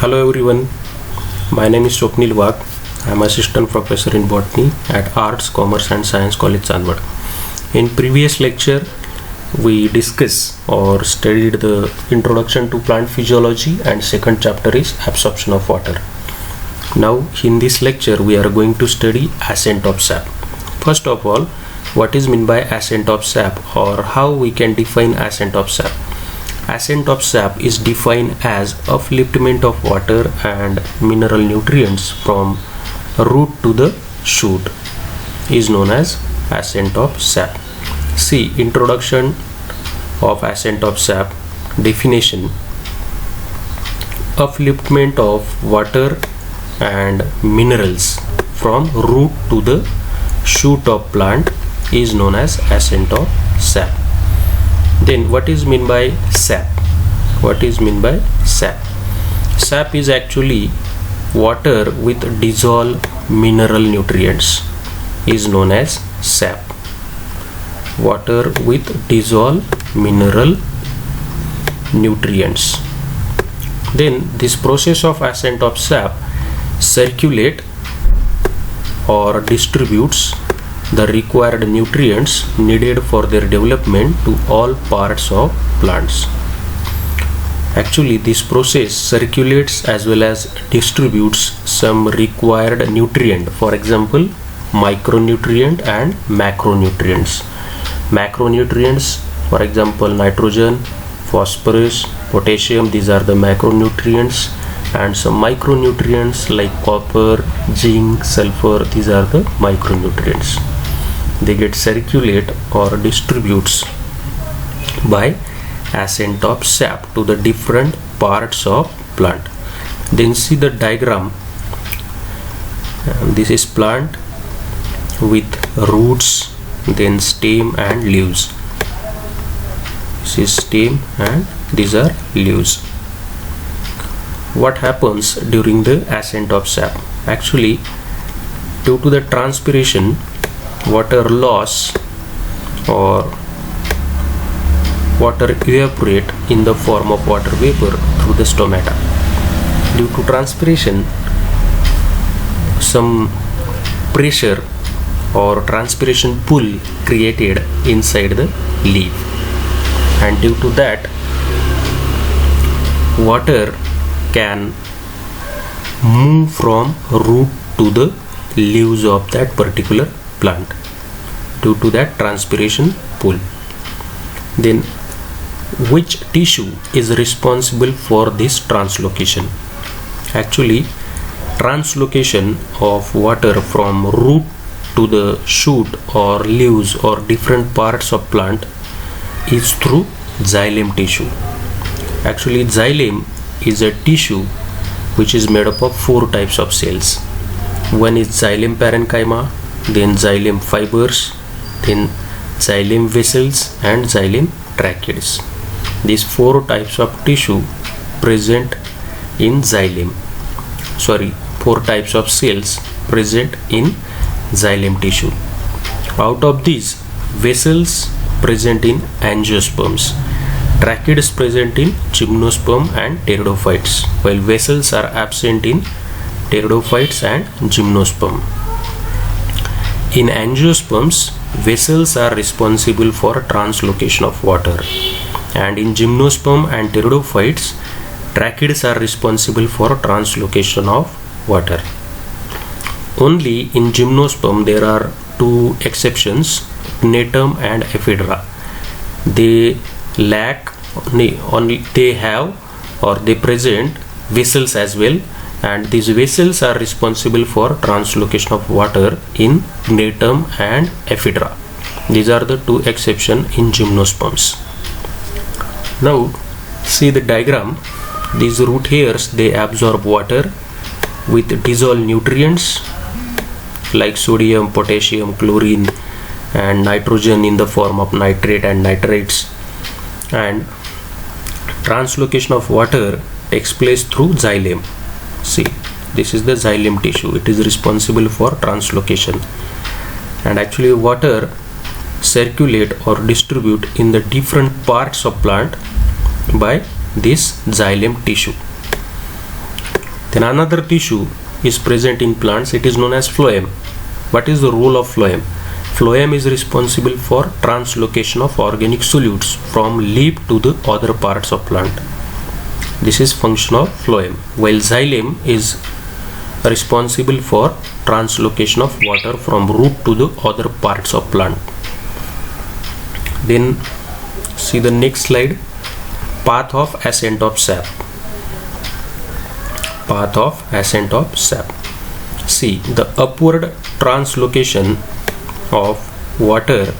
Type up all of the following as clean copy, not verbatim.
Hello everyone, my name is Swapnil Wagh. I am assistant professor in botany at Arts, Commerce and Science College, Chandigarh. In previous lecture, we discussed or studied the introduction to plant physiology and second chapter is absorption of water. Now in this lecture, we are going to study ascent of sap. First of all, what is meant by ascent of sap or how we can define ascent of sap? Ascent of sap is defined as upliftment of water and mineral nutrients from root to the shoot is known as ascent of sap. See introduction of ascent of sap definition. Upliftment of water and minerals from root to the shoot of plant is known as ascent of sap. Then what is meant by sap? What is meant by sap? Sap is actually water with dissolved mineral nutrients is known as sap. Water with dissolved mineral nutrients. Then this process of ascent of sap circulate or distributes the required nutrients needed for their development to all parts of plants. Actually, this process circulates as well as distributes some required nutrient, for example micronutrient and macronutrients. Macronutrients, for example nitrogen, phosphorus, potassium, these are the macronutrients, and some micronutrients like copper, zinc, sulfur, these are the micronutrients. They get circulate or distributes by ascent of sap to the different parts of plant. Then see the diagram. This is plant with roots, then stem and leaves. This is stem and these are leaves. What happens during the ascent of sap? Actually, due to the transpiration, water loss or water evaporate in the form of water vapor through the stomata. Due to transpiration, some pressure or transpiration pool created inside the leaf, and due to that water can move from root to the leaves of that particular plant due to that transpiration pool. Then which tissue is responsible for this translocation? Actually, translocation of water from root to the shoot or leaves or different parts of plant is through xylem tissue. Actually, xylem is a tissue which is made up of 4 types of cells. One is xylem parenchyma, then xylem fibers, then xylem vessels and xylem tracheids. These 4 types of tissue present in xylem. 4 types of cells present in xylem tissue. Out of these, vessels present in angiosperms, tracheids present in gymnosperm and pteridophytes, while vessels are absent in pteridophytes and gymnosperm. In angiosperms, vessels are responsible for translocation of water, and in gymnosperm and pteridophytes, tracheids are responsible for translocation of water. Only in gymnosperm there are 2 exceptions, natum and ephedra. They have or they present vessels as well, and these vessels are responsible for translocation of water in natum and ephedra. These are the 2 exceptions in gymnosperms. Now see the diagram. These root hairs, they absorb water with dissolved nutrients like sodium, potassium, chlorine and nitrogen in the form of nitrate and nitrites, and translocation of water takes place through xylem. See, this is the xylem tissue. It is responsible for translocation, and actually water circulate or distribute in the different parts of plant by this xylem tissue. Then another tissue is present in plants. It is known as phloem. What is the role of phloem? Phloem is responsible for translocation of organic solutes from leaf to the other parts of plant. This is function of phloem. While xylem is responsible for translocation of water from root to the other parts of plant. Then see the next slide. Path of ascent of sap. Path of ascent of sap. See, the upward translocation of water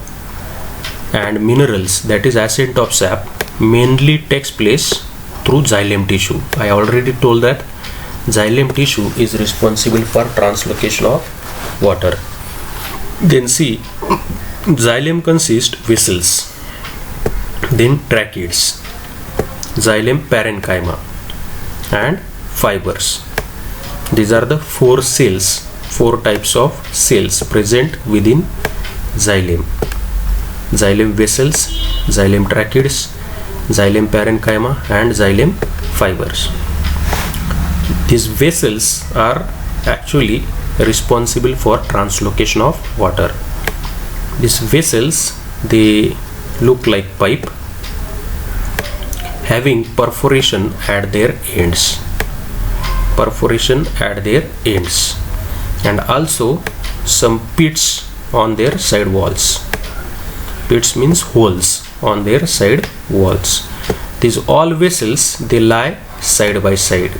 and minerals, that is ascent of sap, mainly takes place through xylem tissue. I already told that xylem tissue is responsible for translocation of water. Then see, xylem consists vessels, then tracheids, xylem parenchyma and fibers. These are the four types of cells present within xylem. Xylem vessels, xylem tracheids, xylem parenchyma and xylem fibers. These vessels are actually responsible for translocation of water. These vessels, they look like pipe having perforation at their ends. Perforation at their ends, and also some pits on their side walls. Pits means holes on their side walls. These all vessels, they lie side by side.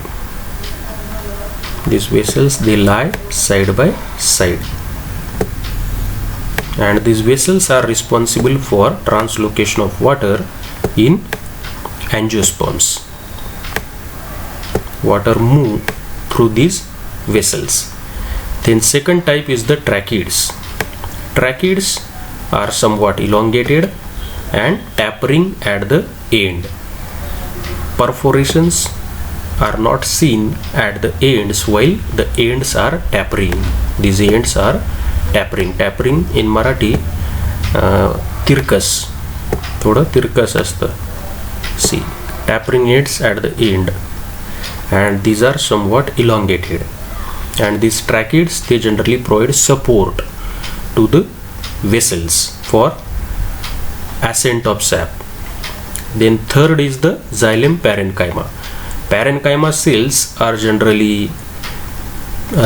These vessels, they lie side by side, and these vessels are responsible for translocation of water in angiosperms. Water move through these vessels. Then second type is the tracheids. Tracheids are somewhat elongated and tapering at the end. Perforations are not seen at the ends, while the ends are tapering. These ends are tapering. Tapering in Marathi तिरकस, थोडं तिरकस असतं. See, tapering ends at the end, and these are somewhat elongated, and these tracheids, they generally provide support to the vessels for ascent of sap. Then third is the xylem parenchyma. Parenchyma cells are generally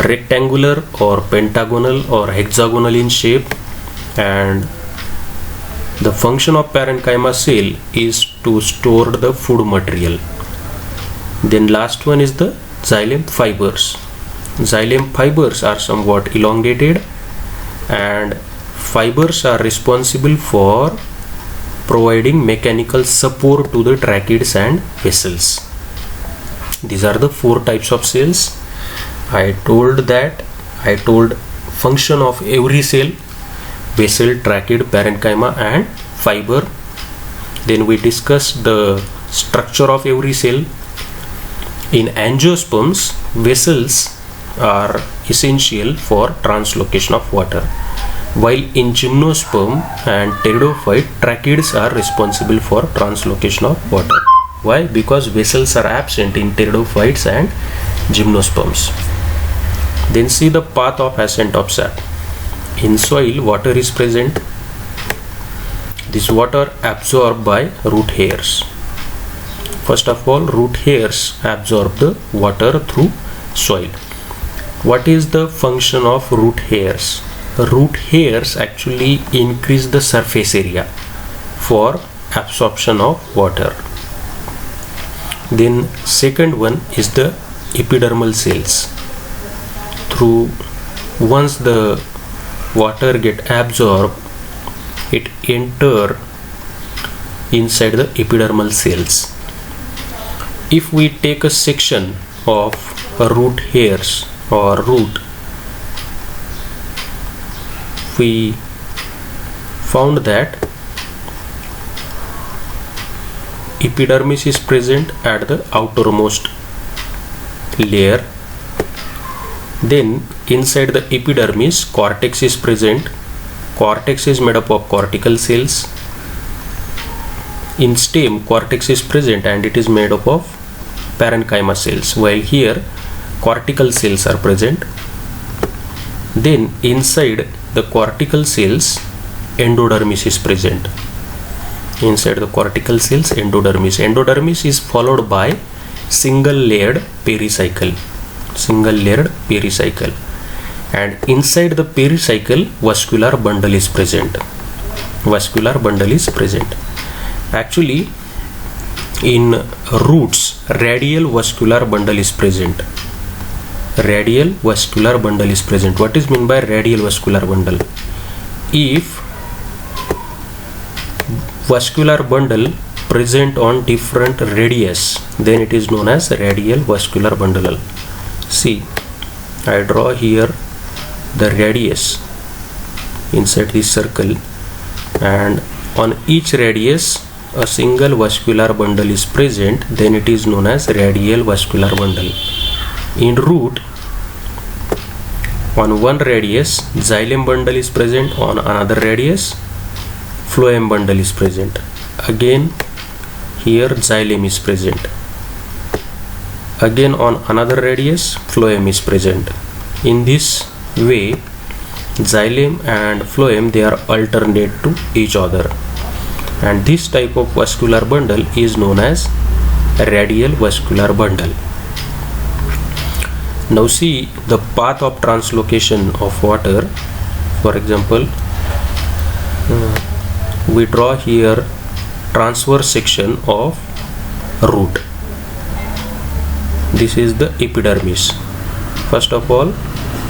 rectangular or pentagonal or hexagonal in shape, and the function of parenchyma cell is to store the food material. Then last one is the xylem fibers. Xylem fibers are somewhat elongated, and fibers are responsible for providing mechanical support to the tracheids and vessels. These are the four types of cells. I told function of every cell: vessel, tracheid, parenchyma and fiber. Then we discussed the structure of every cell. In angiosperms, vessels are essential for translocation of water, while in gymnosperm and pteridophyte, tracheids are responsible for translocation of water. Why? Because vessels are absent in pteridophytes and gymnosperms. Then see the path of ascent of sap. In soil, water is present. This water absorbed by root hairs. First of all, root hairs absorb the water through soil. What is the function of root hairs? Root hairs actually increase the surface area for absorption of water. Then second one is the epidermal cells. Once the water get absorbed, it enter inside the epidermal cells. If we take a section of root hairs or root, we found that epidermis is present at the outermost layer. Then inside the epidermis, cortex is present. Cortex is made up of cortical cells. In stem, cortex is present and it is made up of parenchyma cells, while here cortical cells are present. Then inside the cortical cells, endodermis is present. Inside the cortical cells, endodermis is followed by single layered pericycle, and inside the pericycle vascular bundle is present. Actually, in roots, radial vascular bundle is present. What is meant by radial vascular bundle? If vascular bundle present on different radius, then it is known as radial vascular bundle. See, I draw here the radius inside this circle, and on each radius a single vascular bundle is present, then it is known as radial vascular bundle. In root, on one radius xylem bundle is present, on another radius phloem bundle is present. Again here xylem is present. Again on another radius phloem is present. In this way, xylem and phloem, they are alternate to each other, and this type of vascular bundle is known as radial vascular bundle. Now see the path of translocation of water. For example, we draw here transverse section of root. This is the epidermis. First of all,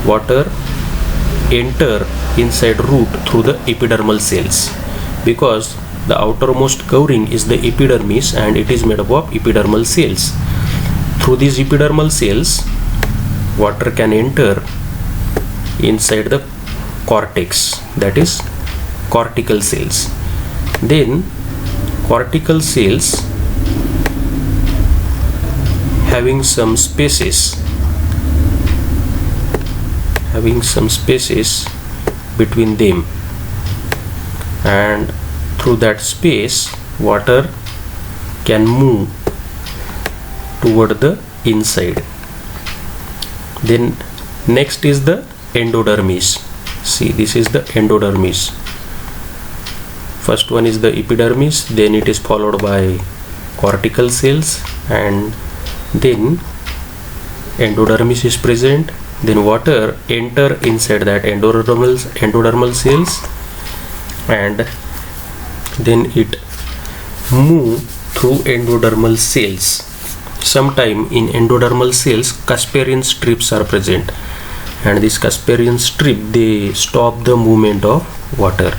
water enter inside root through the epidermal cells, because the outermost covering is the epidermis and it is made up of epidermal cells. Through these epidermal cells, water can enter inside the cortex, that is cortical cells. Then cortical cells having some spaces between them, and through that space water can move toward the inside. Then next is the endodermis. See, this is the endodermis. First one is the epidermis, then it is followed by cortical cells, and then endodermis is present. Then water enter inside that endodermal cells, and then it move through endodermal cells. Sometime in endodermal cells Casparian strips are present, and this Casparian strip, they stop the movement of water.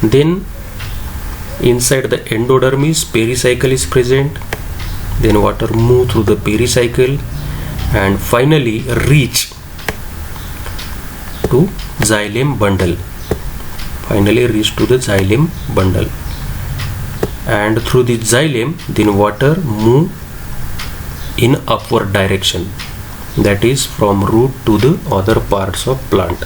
Then inside the endodermis pericycle is present, then water move through the pericycle and finally reach to xylem bundle. And through the xylem, then water move in upward direction, that is from root to the other parts of plant.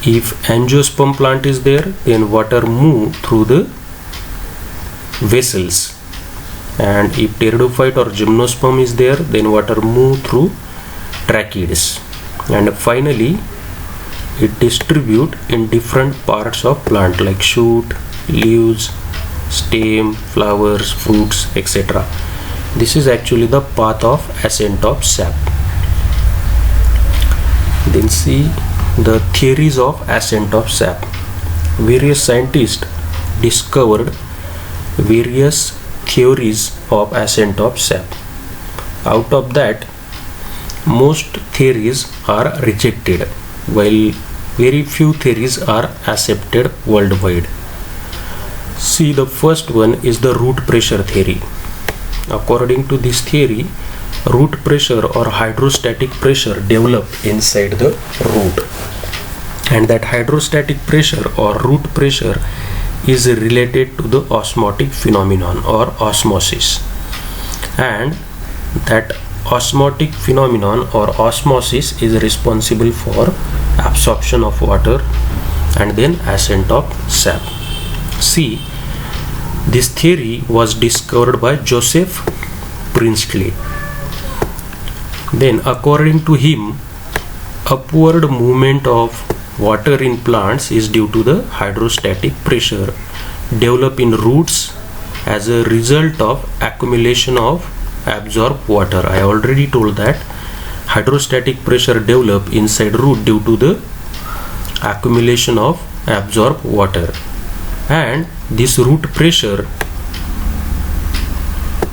If angiosperm plant is there, then water move through the vessels, and if pteridophyte or gymnosperm is there, then water move through tracheids, and finally it distribute in different parts of plant like shoot, leaves, stem, flowers, fruits, etc. This is actually the path of ascent of sap. Then see the theories of ascent of sap. Various scientists discovered various theories of ascent of sap. Out of that, most theories are rejected, while very few theories are accepted worldwide. See, the first one is the root pressure theory. According to this theory, root pressure or hydrostatic pressure developed inside the root, and that hydrostatic pressure or root pressure is related to the osmotic phenomenon or osmosis, and that osmotic phenomenon or osmosis is responsible for absorption of water and then ascent of sap. See, this theory was discovered by Joseph Priestley. Then according to him, upward movement of water in plants is due to the hydrostatic pressure developed in roots as a result of accumulation of absorbed water. I already told that hydrostatic pressure developed inside root due to the accumulation of absorbed water, and this root pressure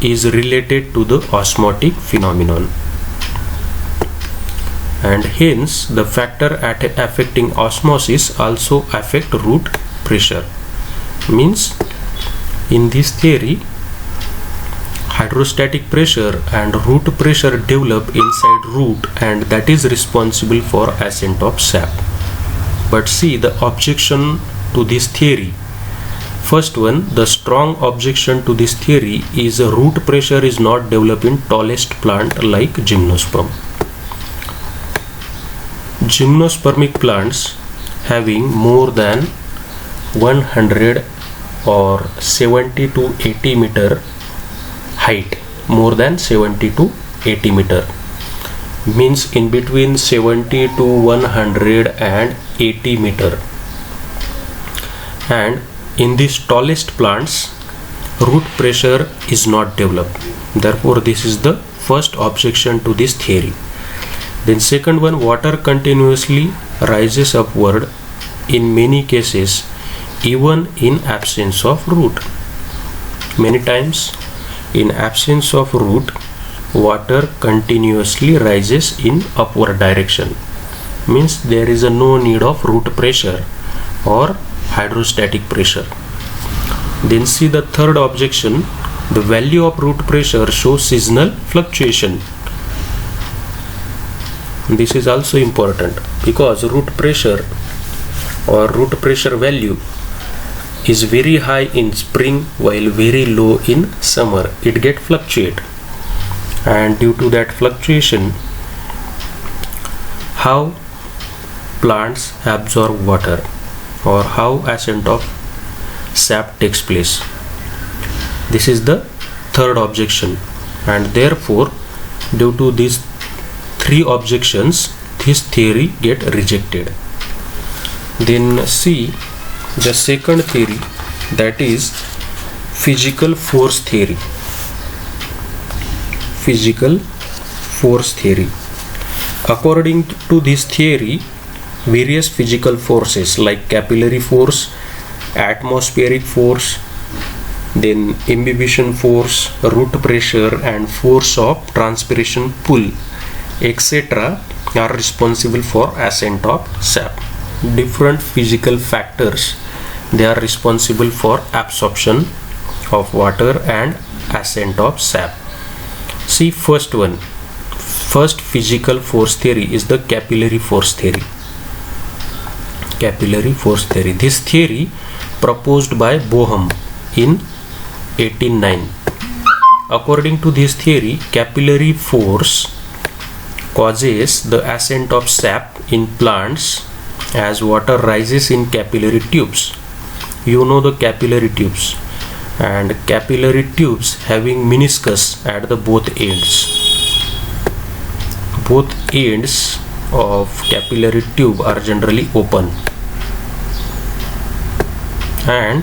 is related to the osmotic phenomenon, and hence the factor affecting osmosis also affect root pressure. Means in this theory, hydrostatic pressure and root pressure develop inside root, and that is responsible for ascent of sap. But see the objection to this theory. First one, the strong objection to this theory is root pressure is not developed in tallest plant like gymnosperm. Gymnospermic plants having more than 100 or 70 to 80 meter height, more than 70 to 80 meter, means in between 70 to 180 meter, and in these tallest plants root pressure is not developed. Therefore this is the first objection to this theory. Then second one, water continuously rises upward in many cases even in absence of root. Many times in absence of root, water continuously rises in upward direction, means there is no need of root pressure or hydrostatic pressure. Then see the third objection, the value of root pressure shows seasonal fluctuation. This is also important because root pressure or root pressure value is very high in spring while very low in summer. It get fluctuate, and due to that fluctuation, how plants absorb water or how ascent of sap takes place. This is the third objection, and therefore due to these three objections this theory get rejected. Then see the second theory, that is physical force theory. Physical force theory. According to this theory, various physical forces like capillary force, atmospheric force, then imbibition force, root pressure, and force of transpiration pull, etc. are responsible for ascent of sap. Different physical factors, they are responsible for absorption of water and ascent of sap. See first one, first physical force theory is the capillary force theory. Capillary force theory. This theory proposed by Boehm in 1809. According to this theory, capillary force causes the ascent of sap in plants as water rises in capillary tubes. You know the capillary tubes, and capillary tubes having meniscus at the both ends. Both ends of capillary tube are generally open, and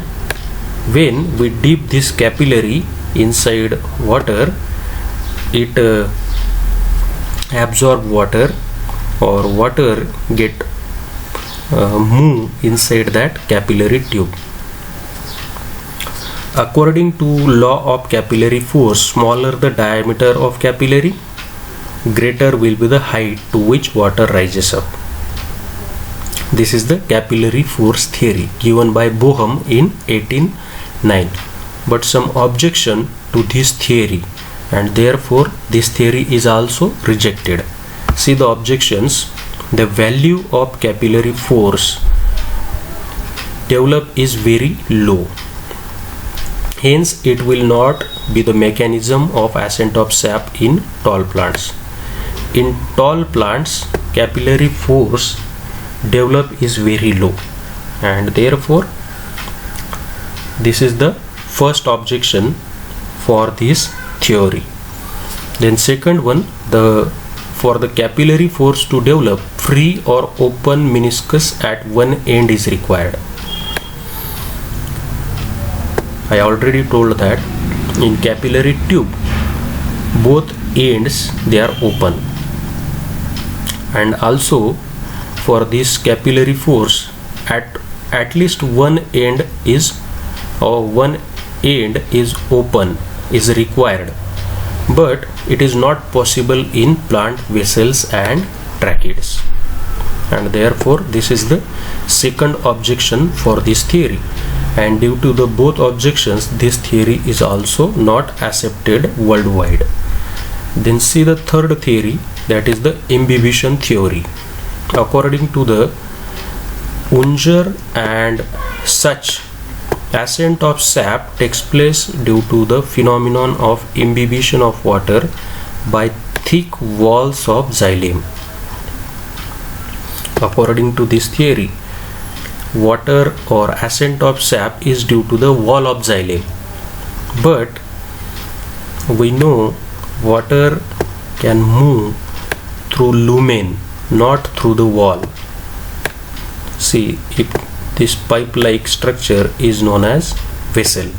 when we dip this capillary inside water, it absorb water, or water get move inside that capillary tube. According to law of capillary force, smaller the diameter of capillary, greater will be the height to which water rises up. This is the capillary force theory given by Boehm in 1809. But some objection to this theory, and therefore this theory is also rejected. See the objections. The value of capillary force developed is very low. Hence it will not be the mechanism of ascent of sap in tall plants. In tall plants, capillary force developed is very low, and therefore this is the first objection for this theory. Then second one, the for the capillary force to develop, free or open meniscus at one end is required. I already told that in capillary tube both ends they are open, and also for this capillary force at least one end is open is required, but it is not possible in plant vessels and tracheids, and therefore this is the second objection for this theory, and due to the both objections this theory is also not accepted worldwide. Then see the third theory, that is the imbibition theory. According to the Unger and such, ascent of sap takes place due to the phenomenon of imbibition of water by thick walls of xylem. According to this theory, water or ascent of sap is due to the wall of xylem, but we know water can move through lumen, not through the wall. See, if this pipe-like structure is known as vessel,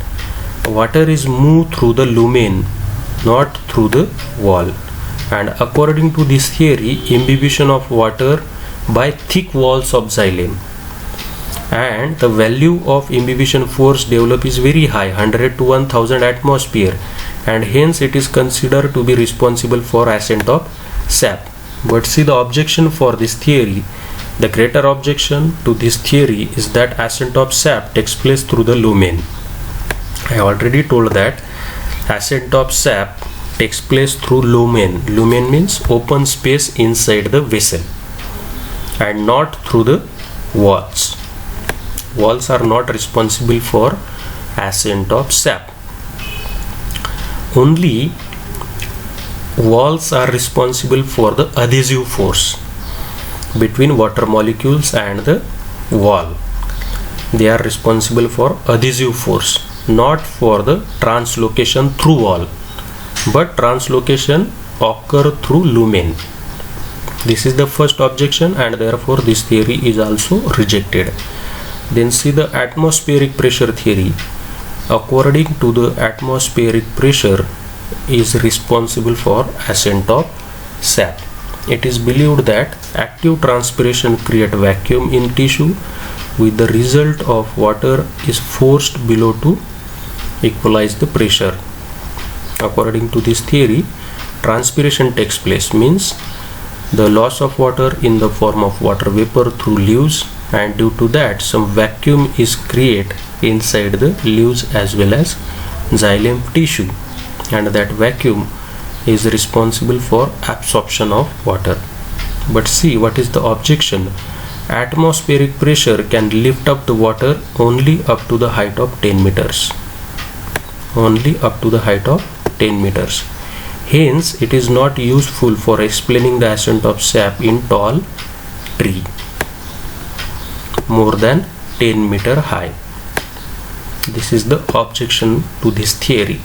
water is moved through the lumen, not through the wall, and according to this theory, imbibition of water by thick walls of xylem, and the value of imbibition force developed is very high, 100 to 1000 atmosphere, and hence it is considered to be responsible for ascent of sap. But see the objection for this theory, the greater objection to this theory is that ascent of sap takes place through the lumen. I already told that ascent of sap takes place through lumen. Lumen means open space inside the vessel and not through the walls. Walls are not responsible for ascent of sap. Only walls are responsible for the adhesive force between water molecules and the wall. They are responsible for adhesive force, not for the translocation through wall, but translocation occur through lumen. This is the first objection, and therefore this theory is also rejected. Then see the atmospheric pressure theory. According to the atmospheric pressure is responsible for ascent of sap. It is believed that active transpiration creates vacuum in tissue, with the result of water is forced below to equalize the pressure. According to this theory, transpiration takes place, means the loss of water in the form of water vapor through leaves, and due to that some vacuum is created inside the leaves as well as xylem tissue, and that vacuum is responsible for absorption of water. But see what is the objection. Atmospheric pressure can lift up the water only up to the height of 10 meters. Only up to the height of 10 meters. Hence it is not useful for explaining the ascent of sap in tall tree more than 10 meter high. This is the objection to this theory,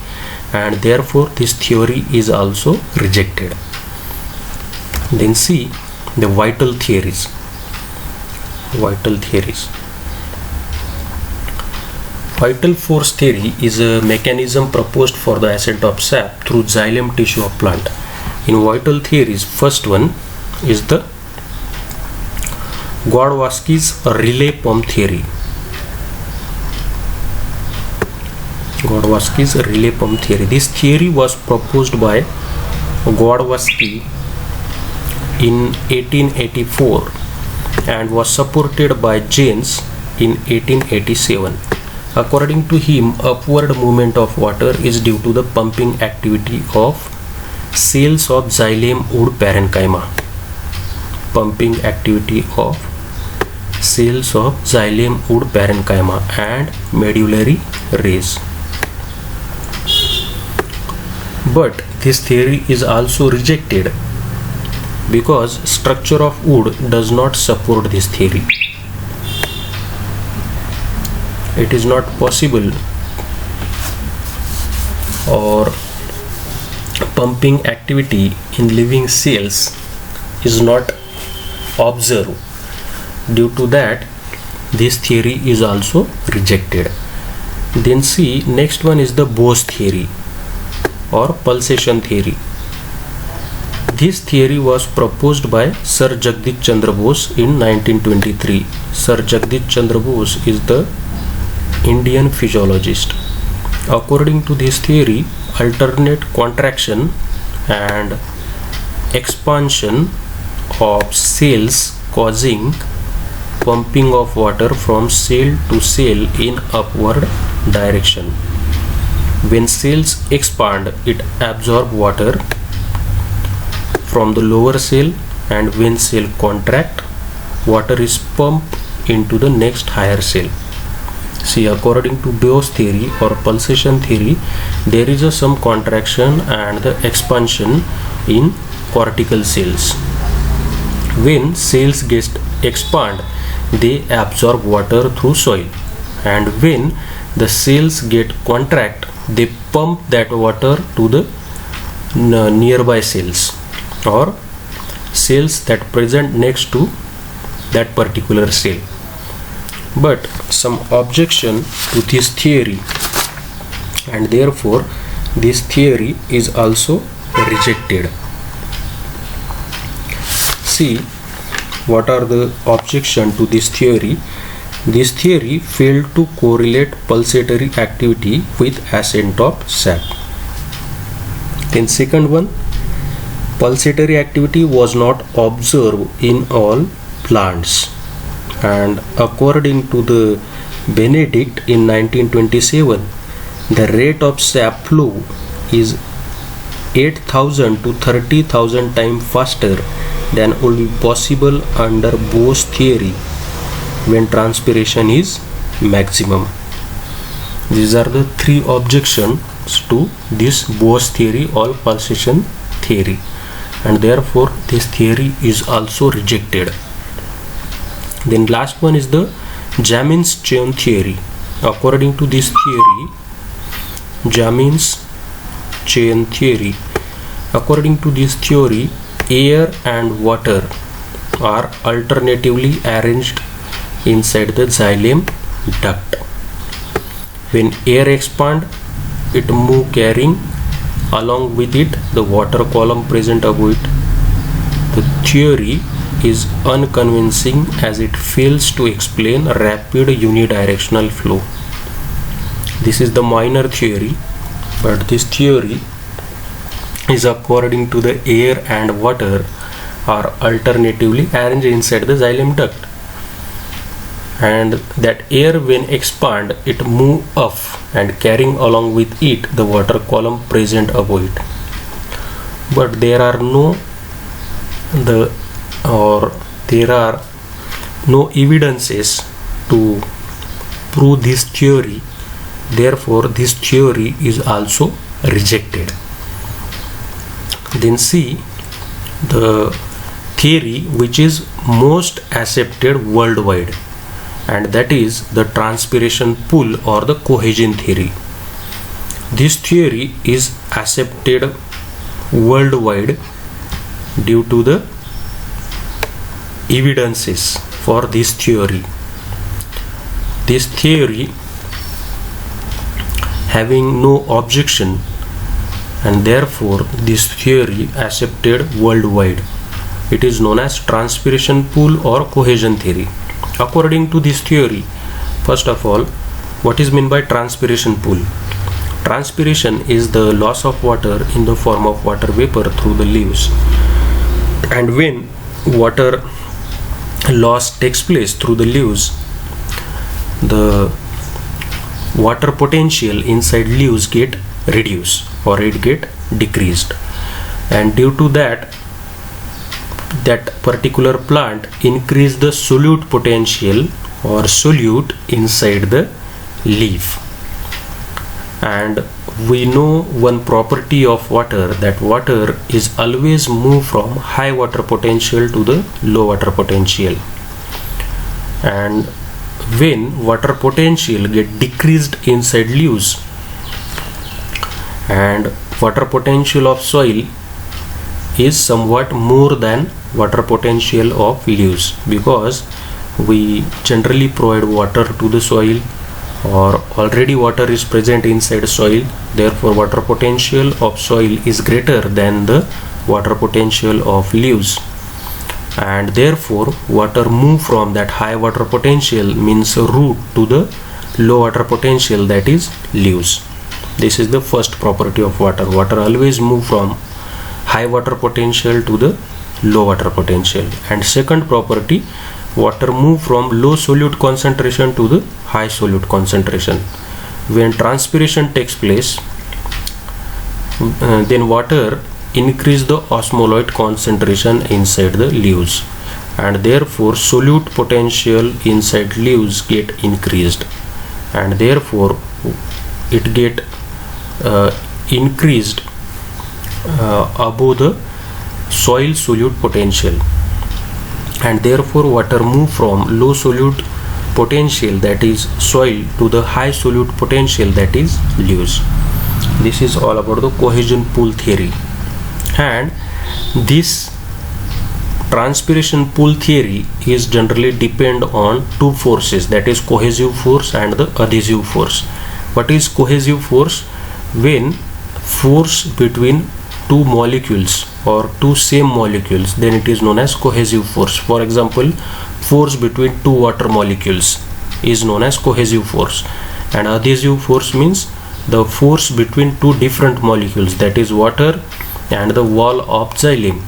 and therefore this theory is also rejected. Then see the vital theories. Vital force theory is a mechanism proposed for the ascent of sap through xylem tissue of plant. In vital theories, first one is the Gordowski's relay pump theory. Gordowski's relay pump theory. This theory was proposed by Gordowski in 1884 and was supported by Jaynes in 1887. According to him, upward movement of water is due to the pumping activity of cells of xylem wood parenchyma. Pumping activity of cells of xylem wood parenchyma and medullary rays. But this theory is also rejected because structure of wood does not support this theory. It is not possible, or pumping activity in living cells is not observed. Due to that, this theory is also rejected. Then see, next one is the Bose theory or pulsation theory. This theory was proposed by Sir Jagdish Chandra Bose in 1923. Sir Jagdish Chandra Bose is the Indian physiologist. According to this theory, alternate contraction and expansion of cells causing pumping of water from cell to cell in upward direction. When cells expand, it absorbs water from the lower cell, and when cell contract, water is pumped into the next higher cell. See, according to Bose theory or pulsation theory, there is some contraction and the expansion in cortical cells. When cells get expand, they absorb water through soil, and when the cells get contract, they pump that water to the nearby cells or cells that present next to that particular cell. But some objection to this theory, and therefore this theory is also rejected. See, what are the objection to this theory? This theory failed to correlate pulsatory activity with ascent of sap. Then second one, pulsatory activity was not observed in all plants, and according to the Benedict in 1927, the rate of sap flow is 8,000 to 30,000 times faster than would be possible under Bose theory when transpiration is maximum. These are the three objections to this Bose theory or pulsation theory, and therefore this theory is also rejected. Then last one is the Jamin's chain theory. According to this theory, Jamin's chain theory, according to this theory, air and water are alternatively arranged inside the xylem duct. When air expands, it moves carrying along with it the water column present above it. The theory is unconvincing as it fails to explain rapid unidirectional flow. This is the minor theory, but this theory is according to the air and water are alternatively arranged inside the xylem duct, and that air when expand, it move up and carrying along with it the water column present above it. But there are no evidences to prove this theory. Therefore this theory is also rejected. Then see the theory which is most accepted worldwide, and that is the transpiration pull or the cohesion theory. This theory is accepted worldwide due to the evidences for this theory. This theory having no objection, and therefore this theory accepted worldwide. It is known as transpiration pull or cohesion theory. According to this theory, first of all, what is meant by transpiration pull? Transpiration is the loss of water in the form of water vapor through the leaves, and when water loss takes place through the leaves, the water potential inside leaves get reduced or it get decreased, and due to that particular plant increase the solute potential or solute inside the leaf. And we know one property of water, that water is always move from high water potential to the low water potential, and when water potential get decreased inside leaves and water potential of soil is somewhat more than water potential of leaves, because we generally provide water to the soil, or already water is present inside soil. Therefore water potential of soil is greater than the water potential of leaves, and therefore water move from that high water potential, means root, to the low water potential, that is leaves. This is the first property of water. Water always move from high water potential to the low water potential. And second property, water move from low solute concentration to the high solute concentration. When transpiration takes place, then water increase the osmolalite concentration inside the leaves, and therefore solute potential inside leaves get increased, and therefore it get increased above the soil solute potential, and therefore water move from low solute potential, that is soil, to the high solute potential, that is leaves. This is all about the cohesion pool theory. And this transpiration pool theory is generally depend on two forces, that is cohesive force and the adhesive force. What is cohesive force? When force between two molecules or two same molecules, then it is known as cohesive force. For example, force between two water molecules is known as cohesive force. And adhesive force means the force between two different molecules, that is water and the wall of xylem.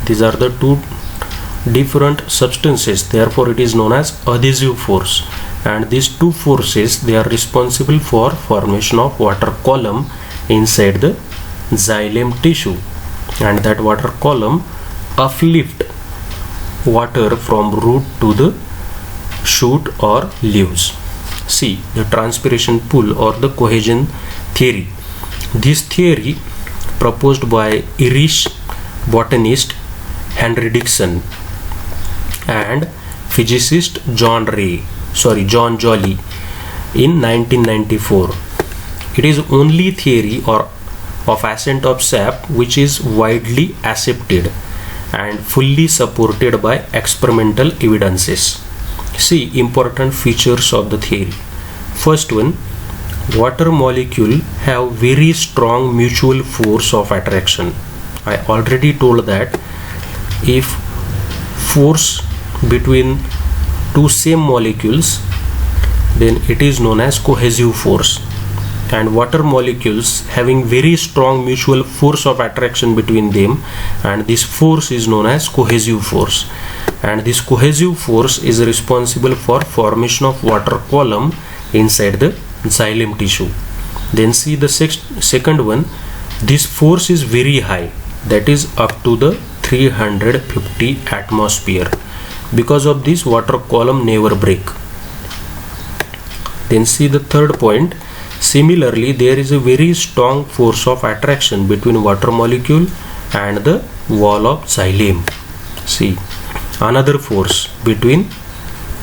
These are the two different substances, therefore it is known as adhesive force. And these two forces, they are responsible for formation of water column inside the xylem tissue, and that water column uplift water from root to the shoot or leaves. See the transpiration pool or the cohesion theory. This theory proposed by Irish botanist Henry Dickson and physicist John Joly in 1994. It is only theory or of ascent of sap which is widely accepted and fully supported by experimental evidences. See important features of the theory. First one, water molecule have very strong mutual force of attraction. I already told that if force between two same molecules, then it is known as cohesive force. And water molecules having very strong mutual force of attraction between them, and this force is known as cohesive force. And this cohesive force is responsible for formation of water column inside the xylem tissue. Then see the second one, this force is very high, that is up to the 350 atmosphere. Because of this, water column never break. Then see the third point, similarly there is a very strong force of attraction between water molecule and the wall of xylem. See another force between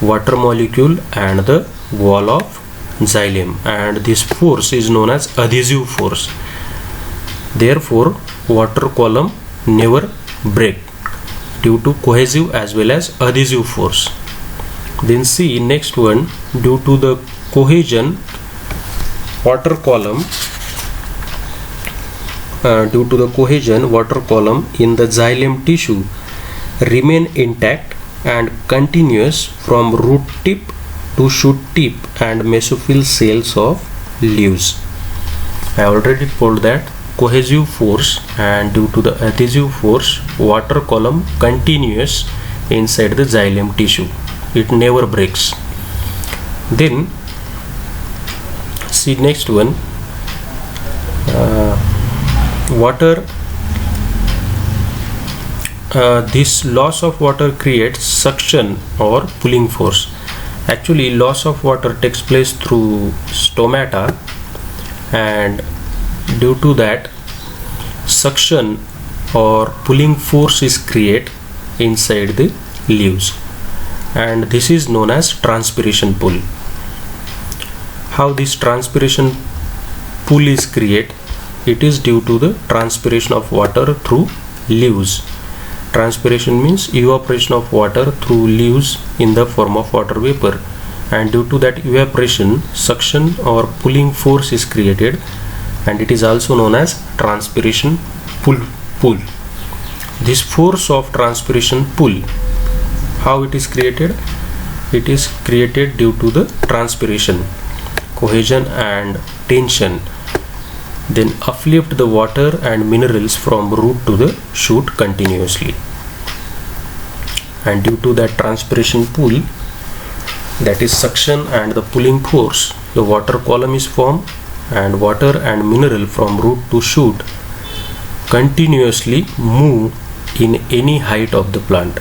water molecule and the wall of xylem, and this force is known as adhesive force. Therefore water column never break due to cohesive as well as adhesive force. Then see next one, due to the cohesion, water column in the xylem tissue remain intact and continuous from root tip to shoot tip and mesophyll cells of leaves. I already told that cohesive force, and due to the adhesive force, water column continuous inside the xylem tissue, it never breaks. Then see next one, this loss of water creates suction or pulling force. Actually loss of water takes place through stomata, and due to that suction or pulling force is created inside the leaves, and this is known as transpiration pool. How this transpiration pool is created? It is due to the transpiration of water through leaves. Transpiration means evaporation of water through leaves in the form of water vapor, and due to that evaporation, suction or pulling force is created, and it is also known as transpiration pull. This force of transpiration pull, how it is created? It is created due to the transpiration, cohesion and tension. Then uplift the water and minerals from root to the shoot continuously, and due to that transpiration pull, that is suction and the pulling force, the water column is formed, and water and mineral from root to shoot continuously move in any height of the plant.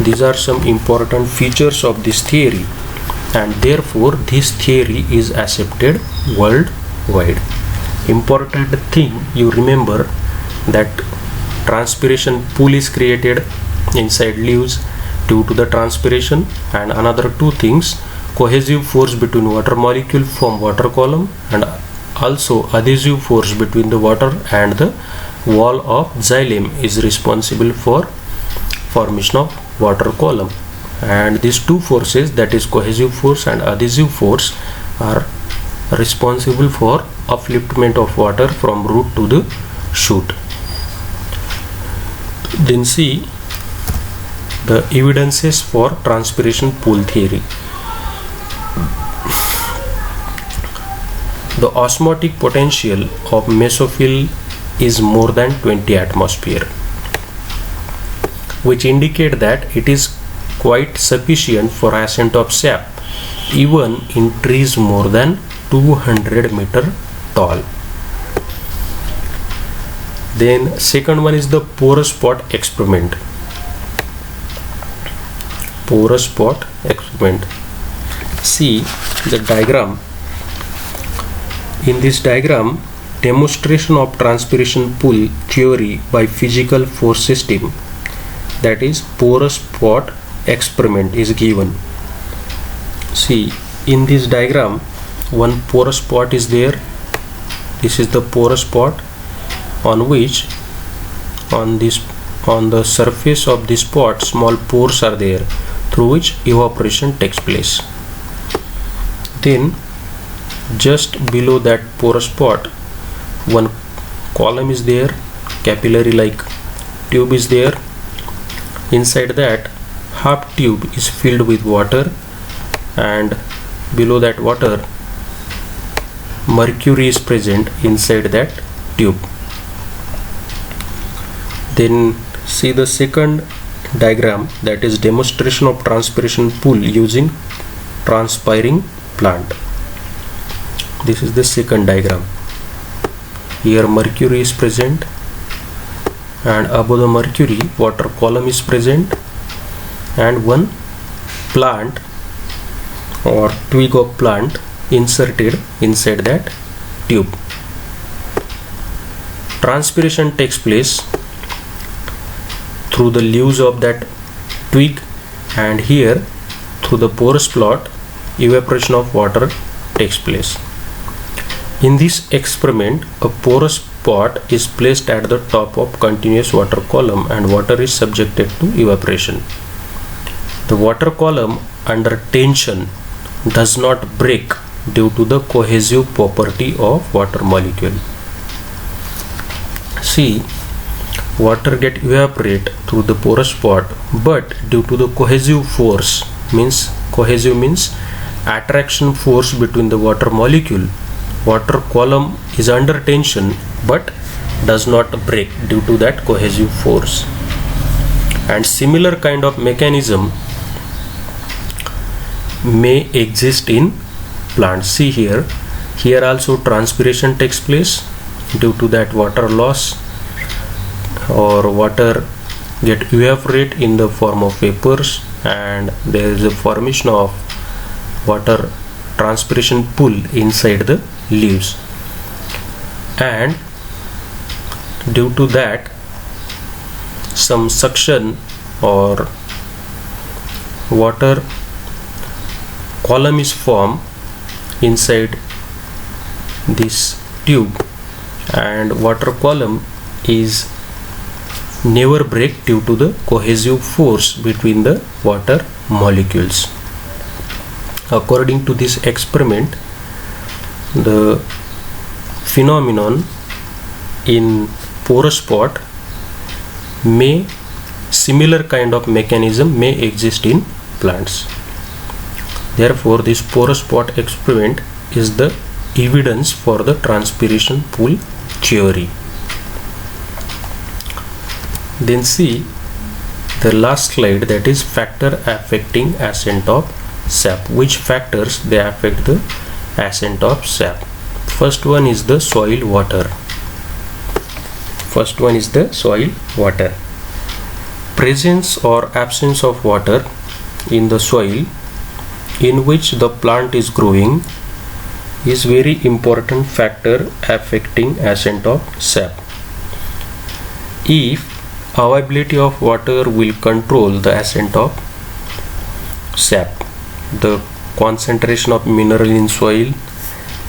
These are some important features of this theory, and therefore this theory is accepted worldwide. Important thing you remember that transpiration pool is created inside leaves due to the transpiration, and another two things, cohesive force between water molecule from water column, and also adhesive force between the water and the wall of xylem is responsible for formation of water column. And these two forces, that is cohesive force and adhesive force, are responsible for upliftment of water from root to the shoot. Then see the evidences for transpiration pool theory. The osmotic potential of mesophyll is more than 20 atmosphere, which indicate that it is quite sufficient for ascent of sap even in trees more than 200 meter tall. Then second one is the porous pot experiment. Porous pot experiment. See the diagram. In this diagram, demonstration of transpiration pool theory by physical force system, that is porous pot experiment, is given. See, in this diagram, one porous pot is there. This is the porous pot, on which on the surface of this pot small pores are there through which evaporation takes place. Then just below that porous pot, one column is there, capillary like tube is there. Inside that, half tube is filled with water, and below that water, mercury is present inside that tube. Then see the second diagram, that is demonstration of transpiration pool using transpiring plant. This is the second diagram. Here mercury is present, and above the mercury water column is present, and one plant or twig of plant inserted inside that tube. Transpiration takes place through the leaves of that twig, and here through the porous plot evaporation of water takes place. In this experiment, a porous pot is placed at the top of continuous water column, and water is subjected to evaporation. The water column under tension does not break due to the cohesive property of water molecule. See, water get evaporate through the porous pot, but due to the cohesive force, cohesive means attraction force between the water molecule, water column is under tension but does not break due to that cohesive force. And similar kind of mechanism may exist in plants. See here also transpiration takes place due to that water loss, or water get evaporate in the form of vapors, and there is a formation of water transpiration pool inside the leaves, and due to that some suction or water column is formed inside this tube, and water column is never break due to the cohesive force between the water molecules. According to this experiment, the phenomenon in porous pot may similar kind of mechanism may exist in plants. Therefore, this porous pot experiment is the evidence for the transpiration pool theory. Then see the last slide, that is factor affecting ascent of sap. Which factors they affect the ascent of sap? First one is the soil water. First one is the soil water. Presence or absence of water in the soil in which the plant is growing is very important factor affecting ascent of sap. If availability of water will control the ascent of sap, the concentration of mineral in soil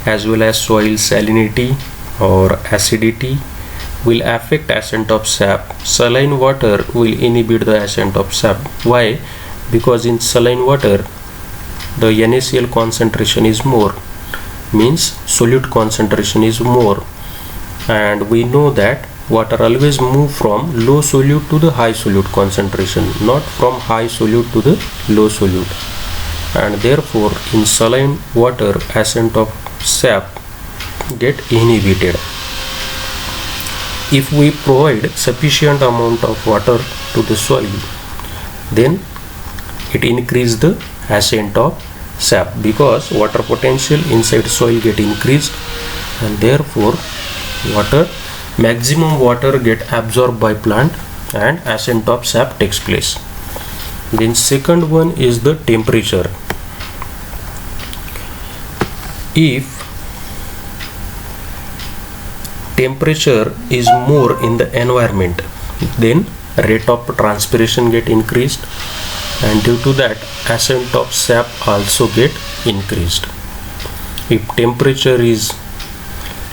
as well as soil salinity or acidity will affect ascent of sap. Saline water will inhibit the ascent of sap. Why? Because in saline water the NaCl concentration is more, means solute concentration is more, and we know that water always move from low solute to the high solute concentration, not from high solute to the low solute, and therefore in saline water ascent of sap get inhibited. If we provide sufficient amount of water to the soil, then it increase the ascent of sap, because water potential inside soil get increased, and therefore maximum water get absorbed by plant and ascent of sap takes place. Then second one is the temperature. If temperature is more in the environment, then rate of transpiration get increased, and due to that ascent of sap also get increased. If temperature is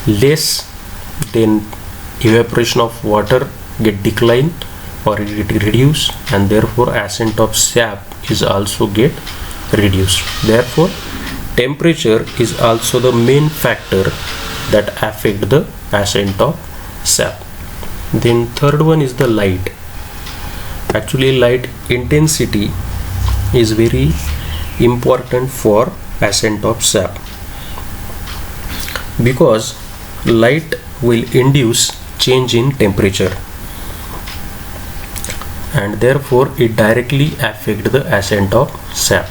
less, then evaporation of water get decline or it get reduced, and therefore ascent of sap is also get reduced. Therefore temperature is also the main factor that affect the ascent of sap. Then third one is the light. Actually light intensity is very important for ascent of sap, because light will induce change in temperature, and therefore it directly affect the ascent of sap.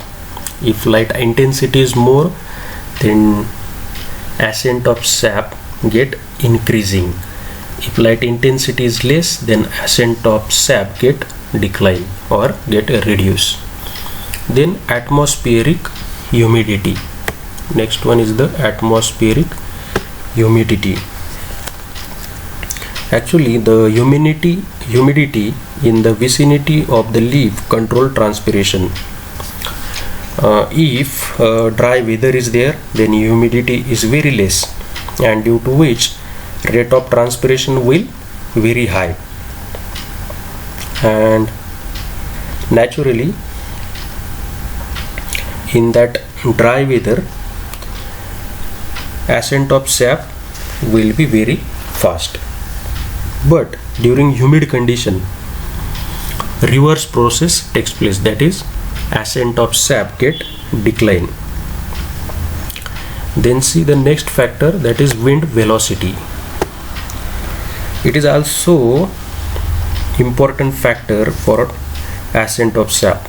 If light intensity is more, then ascent of sap get increasing. If light intensity is less, then ascent of sap get decline or get reduced. Then atmospheric humidity. Next one is the atmospheric humidity. Actually the humidity in the vicinity of the leaf control transpiration. If dry weather is there, then humidity is very less, and due to which rate of transpiration will very high, and naturally in that dry weather ascent of sap will be very fast. But during humid condition reverse process takes place, that is ascent of sap get decline. Then see the next factor, that is wind velocity. It is also important factor for ascent of sap.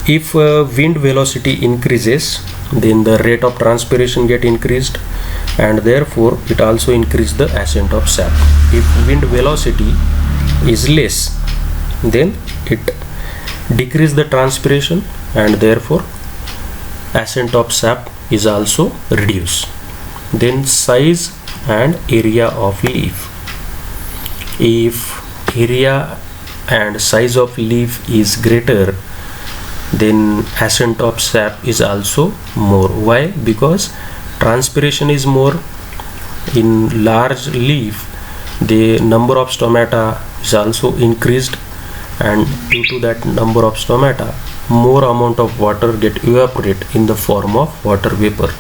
If wind velocity increases, then the rate of transpiration get increased, and therefore it also increase the ascent of sap. If wind velocity is less, then it decrease the transpiration, and therefore ascent of sap is also reduced. Then size and area of leaf. If area and size of leaf is greater, then ascent of sap is also more. Why? Because transpiration is more, in large leaf the number of stomata is also increased, and due to that number of stomata more amount of water get evaporate in the form of water vapor.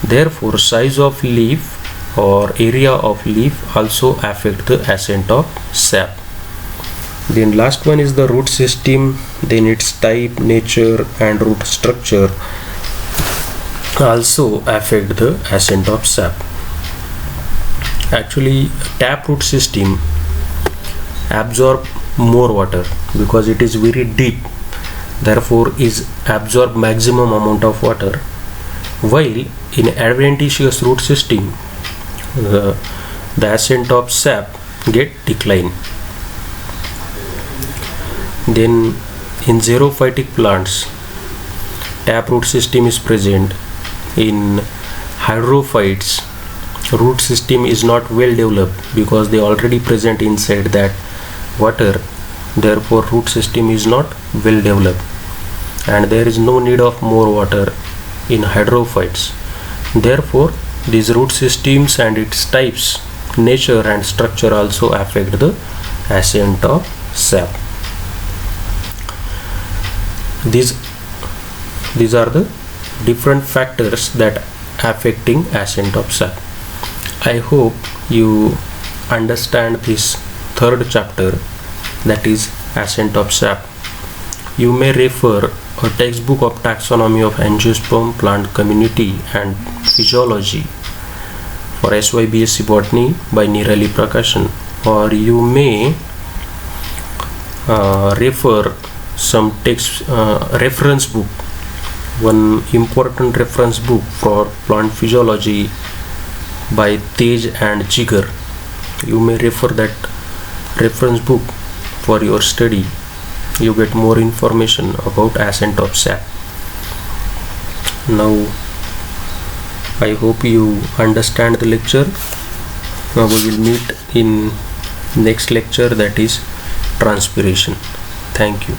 Therefore size of leaf or area of leaf also affect the ascent of sap. Then last one is the root system, then its type, nature and root structure also affect the ascent of sap. Actually taproot system absorb more water because it is very deep, therefore is absorb maximum amount of water, while in adventitious root system the ascent of sap get decline. Then in xerophytic plants taproot system is present. In hydrophytes root system is not well developed because they already present inside that water, therefore root system is not well developed and there is no need of more water in hydrophytes. Therefore these root systems and its types, nature and structure also affect the ascent of sap. These are the different factors that affecting ascent of sap. I hope you understand this third chapter, that is ascent of sap. You may refer a textbook of taxonomy of angiosperm plant community and physiology for SYBSc botany by Nirali Prakashan, or you may refer some text reference book, one important reference book for plant physiology by Tej and Jigar. You may refer that reference book for your study. You get more information about ascent of sap. Now I hope you understand the lecture. Now we will meet in next lecture, that is transpiration. Thank you.